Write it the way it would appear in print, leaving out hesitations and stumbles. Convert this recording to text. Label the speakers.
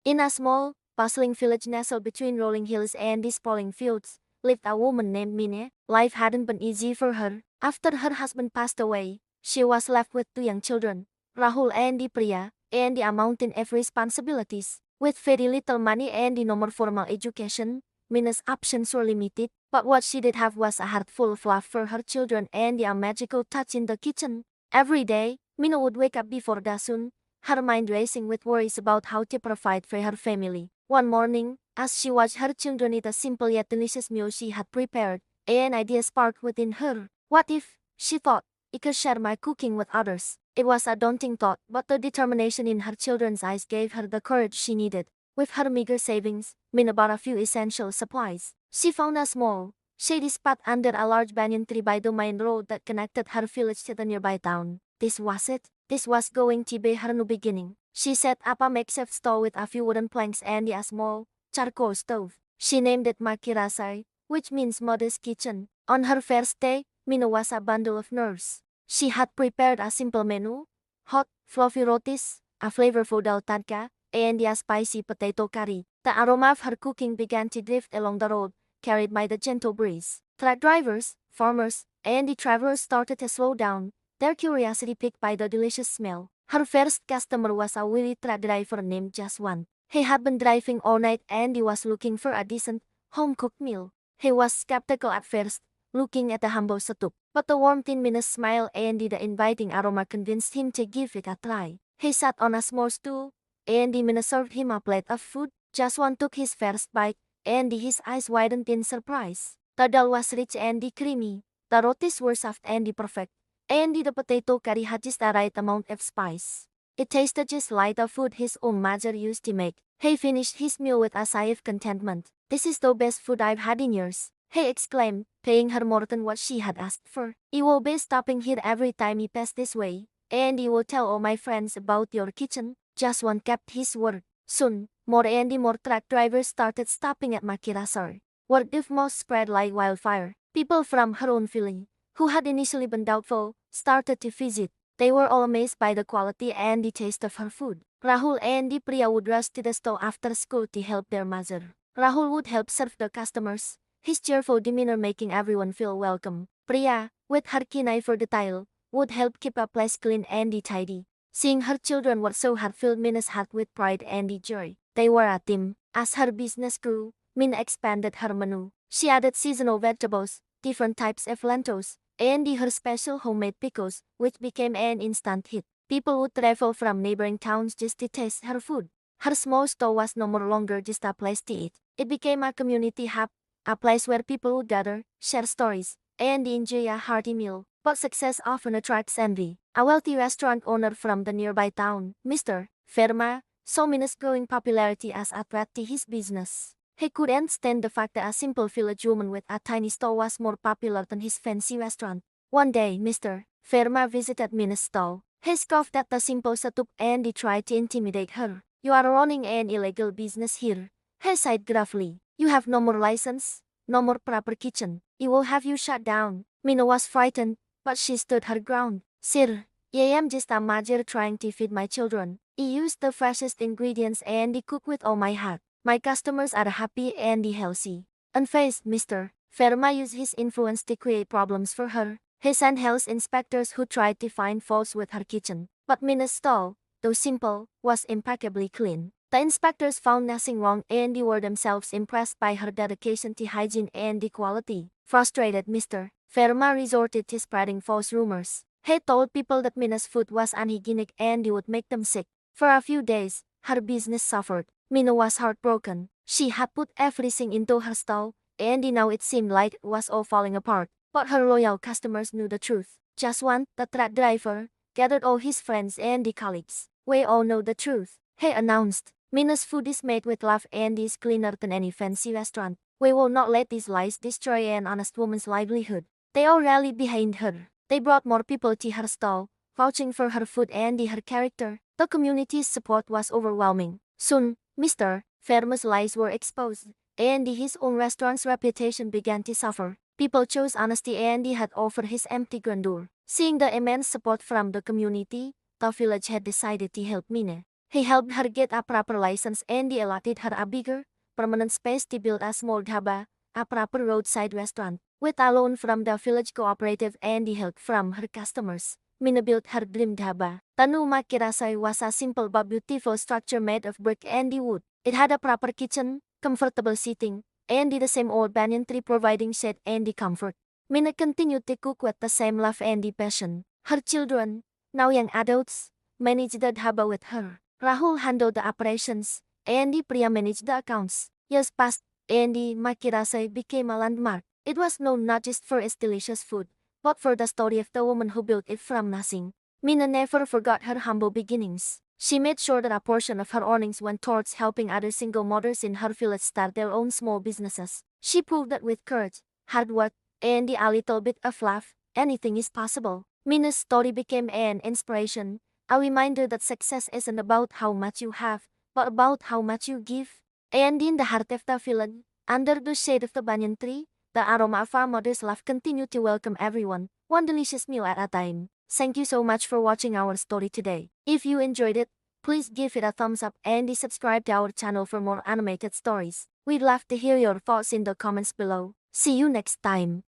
Speaker 1: In a small, bustling village nestled between rolling hills and sprawling fields, lived a woman named Mine. Life hadn't been easy for her. After her husband passed away, she was left with two young children, Rahul and Priya, and a mountain of responsibilities. With very little money and no more formal education, Mina's options were limited, but what she did have was a heart full of love for her children and a magical touch in the kitchen. Every day, Mina would wake up before dawn, her mind racing with worries about how to provide for her family. One morning, as she watched her children eat a simple yet delicious meal she had prepared, an idea sparked within her. What if, she thought, I could share my cooking with others? It was a daunting thought, but the determination in her children's eyes gave her the courage she needed. With her meager savings, Mina bought a few essential supplies. She found a small, shady spot under a large banyan tree by the main road that connected her village to the nearby town. This was it. This was going to be her new beginning. She set up a makeshift stall with a few wooden planks and a small, charcoal stove. She named it Makirasai, which means Mother's Kitchen. On her first day, Mina was a bundle of nerves. She had prepared a simple menu: hot, fluffy rotis, a flavorful dal tadka, and a spicy potato curry. The aroma of her cooking began to drift along the road, carried by the gentle breeze. Truck drivers, farmers, and the travelers started to slow down, their curiosity piqued by the delicious smell. Her first customer was a weary truck driver named Jaswant. He had been driving all night and he was looking for a decent, home-cooked meal. He was skeptical at first, looking at the humble setup, but the warmth in Mina's smile and the inviting aroma convinced him to give it a try. He sat on a small stool, and Mina served him a plate of food. Jaswant took his first bite, and his eyes widened in surprise. The dal was rich and creamy, the rotis were soft and perfect, and the potato curry had just the right amount of spice. It tasted just like the food his own mother used to make. He finished his meal with a sigh of contentment. "This is the best food I've had in years," he exclaimed, paying her more than what she had asked for. "I will be stopping here every time he pass this way, and I will tell all my friends about your kitchen." Jaswant kept his word. Soon, more and more truck drivers started stopping at Makirasar. Word of mouth spread like wildfire. People from her own village, who had initially been doubtful, started to visit. They were all amazed by the quality and the taste of her food. Rahul and Priya would rush to the stall after school to help their mother. Rahul would help serve the customers, his cheerful demeanor making everyone feel welcome. Priya, with her keen eye for detail, would help keep a place clean and tidy. Seeing her children work so hard filled Mina's heart with pride and joy. They were a team. As her business grew, Mina expanded her menu. She added seasonal vegetables, different types of lentils, and her special homemade pickles, which became an instant hit. People would travel from neighboring towns just to taste her food. Her small stall was no more longer just a place to eat. It became a community hub, a place where people would gather, share stories, and enjoy a hearty meal. But success often attracts envy. A wealthy restaurant owner from the nearby town, Mr. Verma, saw Mina's growing popularity as a threat to his business. He couldn't stand the fact that a simple village woman with a tiny stall was more popular than his fancy restaurant. One day, Mr. Verma visited Mina's stall. He scoffed at the simple setup and he tried to intimidate her. "You are running an illegal business here," he said gruffly. "You have no more license, no more proper kitchen. I will have you shut down." Mina was frightened, but she stood her ground. "Sir, I am just a mother trying to feed my children. I use the freshest ingredients and I cook with all my heart. My customers are happy and healthy." Unfazed, Mr. Verma used his influence to create problems for her. He sent health inspectors who tried to find faults with her kitchen. But Mina's stall, though simple, was impeccably clean. The inspectors found nothing wrong and they were themselves impressed by her dedication to hygiene and quality. Frustrated, Mr. Verma resorted to spreading false rumors. He told people that Mina's food was unhygienic and it would make them sick. For a few days, her business suffered. Mina was heartbroken. She had put everything into her stall, and now it seemed like it was all falling apart. But her loyal customers knew the truth. Jaswant, the truck driver, gathered all his friends and colleagues. "We all know the truth," he announced. "Mina's food is made with love and is cleaner than any fancy restaurant. We will not let these lies destroy an honest woman's livelihood." They all rallied behind her. They brought more people to her stall, vouching for her food and her character. The community's support was overwhelming. Soon, Mr. Verma's lies were exposed, and his own restaurant's reputation began to suffer. People chose honesty and he had offered his empty grandeur. Seeing the immense support from the community, the village had decided to help Mina. He helped her get a proper license and allotted her a bigger, permanent space to build a small dhaba, a proper roadside restaurant. With a loan from the village cooperative and the help from her customers, Mina built her dream dhaba. Tanu Makirasai was a simple but beautiful structure made of brick and wood. It had a proper kitchen, comfortable seating, and the same old banyan tree providing shade and comfort. Mina continued to cook with the same love and passion. Her children, now young adults, managed the dhaba with her. Rahul handled the operations, and Priya managed the accounts. Years passed, and Makirasai became a landmark. It was known not just for its delicious food, but for the story of the woman who built it from nothing. Mina never forgot her humble beginnings. She made sure that a portion of her earnings went towards helping other single mothers in her village start their own small businesses. She proved that with courage, hard work, and a little bit of love, anything is possible. Mina's story became an inspiration, a reminder that success isn't about how much you have, but about how much you give. And in the heart of the village, under the shade of the banyan tree, the aroma of our mother's love continued to welcome everyone, one delicious meal at a time. Thank you so much for watching our story today. If you enjoyed it, please give it a thumbs up and subscribe to our channel for more animated stories. We'd love to hear your thoughts in the comments below. See you next time.